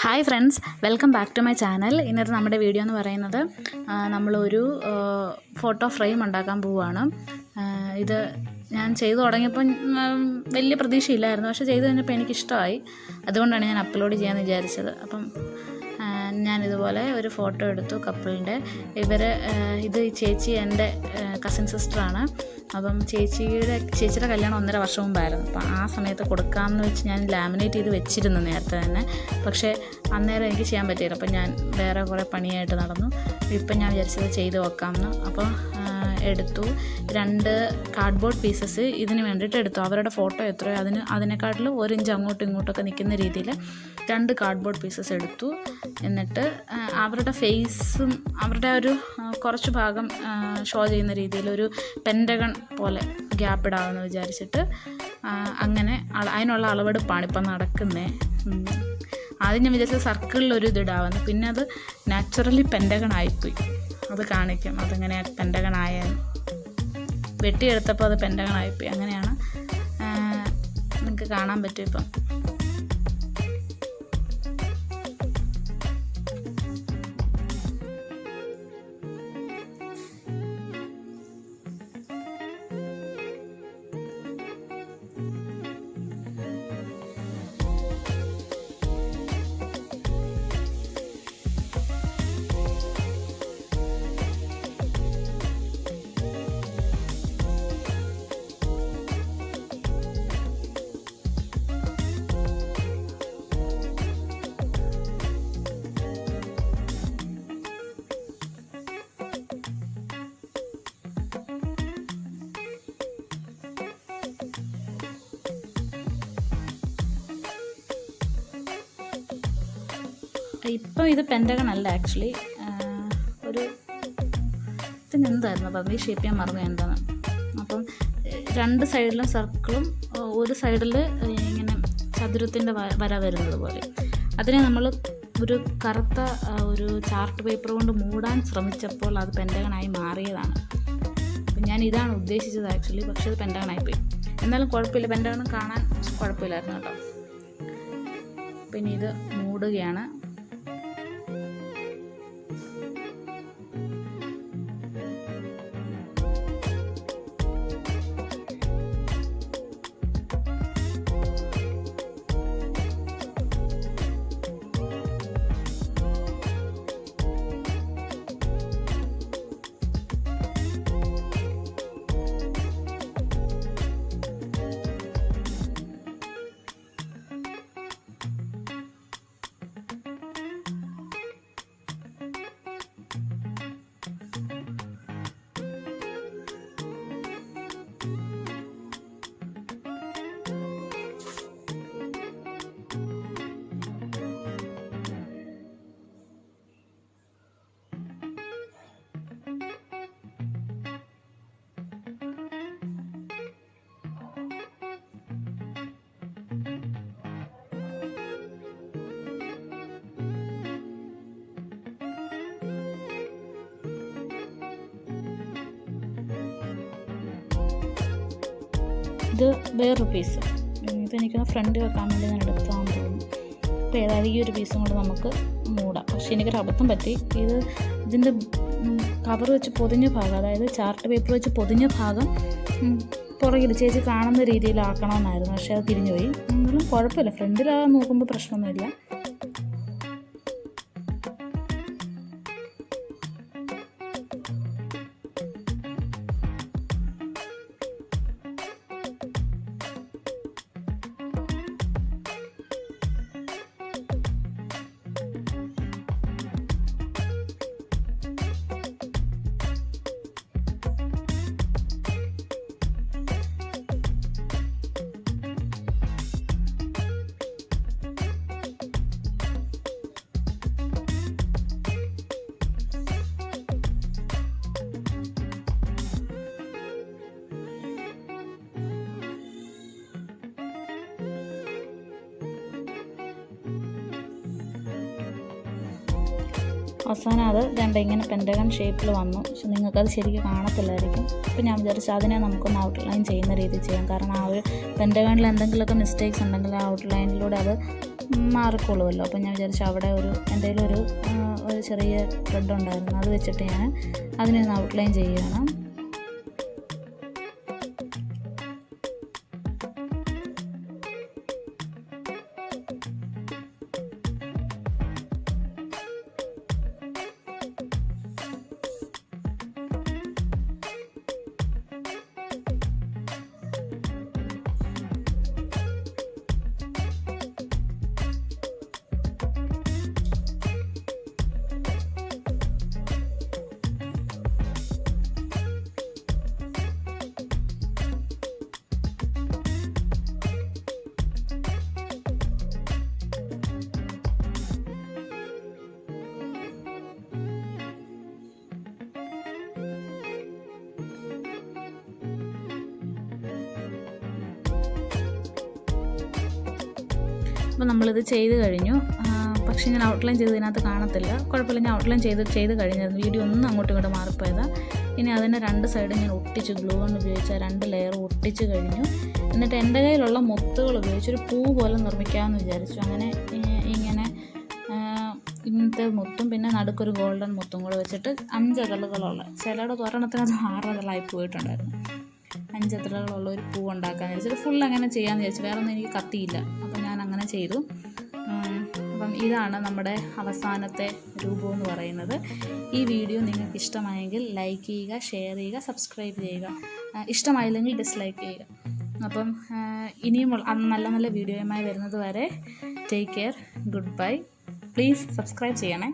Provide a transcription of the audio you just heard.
Hi friends, welcome back to my channel. ഇന്നത്തെ നമ്മുടെ video എന്ന് പറയുന്നത് നമ്മളൊരു ഫോട്ടോ ഫ്രെയിം ഉണ്ടാക്കാൻ പോവുകയാണ്. ഇത് ഞാൻ ചെയ്തു തുടങ്ങിയപ്പോൾ വലിയ പ്രതീക്ഷയില്ലായിരുന്നു, പക്ഷേ ചെയ്തു കഴിഞ്ഞപ്പോൾ എനിക്കിഷ്ടമായി. അതുകൊണ്ടാണ് ഞാൻ അപ്ലോഡ് ചെയ്യാമെന്ന് വിചാരിച്ചത്. അപ്പം ഞാനിതുപോലെ ഒരു ഫോട്ടോ എടുത്തു കപ്പിളിൻ്റെ. ഇത് ചേച്ചി എൻ്റെ കസിൻ സിസ്റ്ററാണ്. അപ്പം ചേച്ചിയുടെ കല്യാണം 1.5 വർഷം മുമ്പായിരുന്നു. അപ്പം ആ സമയത്ത് കൊടുക്കാമെന്ന് വെച്ച് ഞാൻ ലാമിനേറ്റ് ചെയ്ത് വെച്ചിരുന്നു നേരത്തെ തന്നെ. പക്ഷേ അന്നേരം എനിക്ക് ചെയ്യാൻ പറ്റിയില്ല. അപ്പം ഞാൻ വേറെ കുറേ പണിയായിട്ട് നടന്നു. ഇപ്പം ഞാൻ വിചാരിച്ചത് ചെയ്ത് വെക്കാമെന്ന്. അപ്പോൾ എടുത്തു 2 കാർഡ്ബോർഡ് പീസസ് ഇതിന് വേണ്ടിയിട്ട് എടുത്തു. അവരുടെ ഫോട്ടോ എത്രയോ അതിനെക്കാട്ടിലും 1 ഇഞ്ച് അങ്ങോട്ടും ഇങ്ങോട്ടൊക്കെ നിൽക്കുന്ന രീതിയിൽ 2 കാർഡ്ബോർഡ് പീസസ് എടുത്തു. എന്നിട്ട് അവരുടെ ഫേസും അവരുടെ ഒരു കുറച്ച് ഭാഗം ഷോ ചെയ്യുന്ന രീതിയിൽ ഒരു പെൻറ്റഗൺ പോലെ ഗ്യാപ്പ് ഇടാമെന്ന് വിചാരിച്ചിട്ട് അങ്ങനെ അതിനുള്ള അളവെടുപ്പാണ് ഇപ്പം നടക്കുന്നത്. ആദ്യം ഞാൻ വിചാരിച്ചത് സർക്കിളിലൊരു ഇതിടാവുന്നു, പിന്നെ അത് നാച്ചുറലി പെൻറ്റഗൺ ആയിപ്പോയി. അത് കാണിക്കും അതെങ്ങനെയാണ് പെൻറ്റഗൺ ആയെന്ന്. വെട്ടിയെടുത്തപ്പോൾ അത് പെൻറ്റഗൺ ആയിപ്പോയി. അങ്ങനെയാണ് നിങ്ങൾക്ക് കാണാൻ പറ്റും ഇപ്പം. ഇപ്പം ഇത് പെൻറ്റഗൺ അല്ല, ആക്ച്വലി ഒരു ഇതിനെന്തായിരുന്നു അപ്പം ഈ ഷേപ്പ് ഞാൻ മറന്നു എന്താണ്. അപ്പം 2 സൈഡിലും സർക്കിളും ഒരു സൈഡിൽ ഇങ്ങനെ ചതുരത്തിൻ്റെ വര വരുന്നത് പോലെ അതിനെ നമ്മൾ ഒരു കറുത്ത ഒരു ചാർട്ട് പേപ്പർ കൊണ്ട് മൂടാൻ ശ്രമിച്ചപ്പോൾ അത് പെൻറ്റഗണായി മാറിയതാണ്. അപ്പം ഞാൻ ഇതാണ് ഉദ്ദേശിച്ചത് ആക്ച്വലി, പക്ഷേ അത് പെൻറ്റഗണായിപ്പോയി. എന്നാലും കുഴപ്പമില്ല, പെൻറ്റഗൺ കാണാൻ കുഴപ്പമില്ലായിരുന്നു കേട്ടോ. പിന്നെ ഇത് മൂടുകയാണ്. ഇത് വേറൊരു പീസ്, ഇതെനിക്കൊന്ന് ഫ്രണ്ട് വെക്കാൻ വേണ്ടി ഞാൻ എടുത്താന്ന് തോന്നുന്നു. അപ്പോൾ ഏതായാലും ഈ ഒരു പീസും കൊണ്ട് നമുക്ക് മൂടാം. പക്ഷേ എനിക്കൊരു അബദ്ധം പറ്റി. ഇതിൻ്റെ കവർ വെച്ച് പൊതിഞ്ഞ ഭാഗം, അതായത് ചാർട്ട് പേപ്പർ വെച്ച് പൊതിഞ്ഞ ഭാഗം പുറകിൽ ചേച്ചി കാണുന്ന രീതിയിലാക്കണമെന്നായിരുന്നു. പക്ഷേ അത് തിരിഞ്ഞുപോയി. എന്നാലും കുഴപ്പമില്ല, ഫ്രണ്ടിലാ നോക്കുമ്പോൾ പ്രശ്നമൊന്നുമില്ല. അവസാനം അത് ഇങ്ങനെ പെൻറ്റഗൺ ഷേപ്പിൽ വന്നു. പക്ഷെ നിങ്ങൾക്കത് ശരിക്കും കാണത്തില്ലായിരിക്കും. അപ്പോൾ ഞാൻ വിചാരിച്ചു അതിനെ നമുക്കൊന്ന് ഔട്ട്ലൈൻ ചെയ്യുന്ന രീതിയിൽ ചെയ്യാം. കാരണം ആ ഒരു പെൻറ്റഗണിൽ എന്തെങ്കിലുമൊക്കെ മിസ്റ്റേക്സ് ഉണ്ടെങ്കിൽ ആ ഔട്ട്ലൈനിലൂടെ അത് മാറിക്കൊള്ളുമല്ലോ. അപ്പം ഞാൻ വിചാരിച്ചു അവിടെ എന്തെങ്കിലും ഒരു ചെറിയ ത്രെഡ് ഉണ്ടായിരുന്നു, അത് വെച്ചിട്ട് ഞാൻ അതിനെ ഒന്ന് ഔട്ട്ലൈൻ ചെയ്യുകയാണ്. അപ്പോൾ നമ്മളിത് ചെയ്ത് കഴിഞ്ഞു. പക്ഷേ ഞാൻ ഔട്ട്ലൈൻ ചെയ്തതിനകത്ത് കാണത്തില്ല. കുഴപ്പമില്ല, ഞാൻ ഔട്ട്ലൈൻ ചെയ്ത് കഴിഞ്ഞായിരുന്നു. വീഡിയോ ഒന്നും അങ്ങോട്ടും ഇങ്ങോട്ട് മാറിപ്പോയതാണ്. ഇനി അതിൻ്റെ 2 സൈഡും ഞാൻ ഒട്ടിച്ച് ഗ്ലൂ കൊണ്ട് ഉപയോഗിച്ച് 2 ലെയർ ഒട്ടിച്ച് കഴിഞ്ഞു. എന്നിട്ട് എൻ്റെ കയ്യിലുള്ള മുത്തുകൾ ഉപയോഗിച്ച് ഒരു പൂ പോലെ നിർമ്മിക്കാമെന്ന് വിചാരിച്ചു. അങ്ങനെ ഇങ്ങനെ ഇങ്ങനത്തെ മുത്തും പിന്നെ നടുക്കൊരു ഗോൾഡൻ മുത്തും കൂടെ വെച്ചിട്ട് 5 ഇതളുകളുള്ള, ചിലയുടെ ഒരെണ്ണത്തിനകത്ത് 6 ഇതളായി പോയിട്ടുണ്ടായിരുന്നു. 5 ഇതളുകളുള്ള ഒരു പൂ ഉണ്ടാക്കാമെന്ന് വിചാരിച്ചിട്ട് ഫുൾ അങ്ങനെ ചെയ്യാമെന്ന് വിചാരിച്ചു. വേറെ ഒന്നും എനിക്ക് കത്തിയില്ല, അപ്പം ഞാൻ അങ്ങനെ ചെയ്തു. അപ്പം ഇതാണ് നമ്മുടെ അവസാനത്തെ രൂപമെന്ന് പറയുന്നത്. ഈ വീഡിയോ നിങ്ങൾക്ക് ഇഷ്ടമായെങ്കിൽ ലൈക്ക് ചെയ്യുക, ഷെയർ ചെയ്യുക, സബ്സ്ക്രൈബ് ചെയ്യുക. ഇഷ്ടമായില്ലെങ്കിൽ ഡിസ്ലൈക്ക് ചെയ്യുക. അപ്പം ഇനിയും നല്ല നല്ല വീഡിയോയുമായി വരുന്നത് വരെ take care, good bye. Please subscribe ചെയ്യണേ.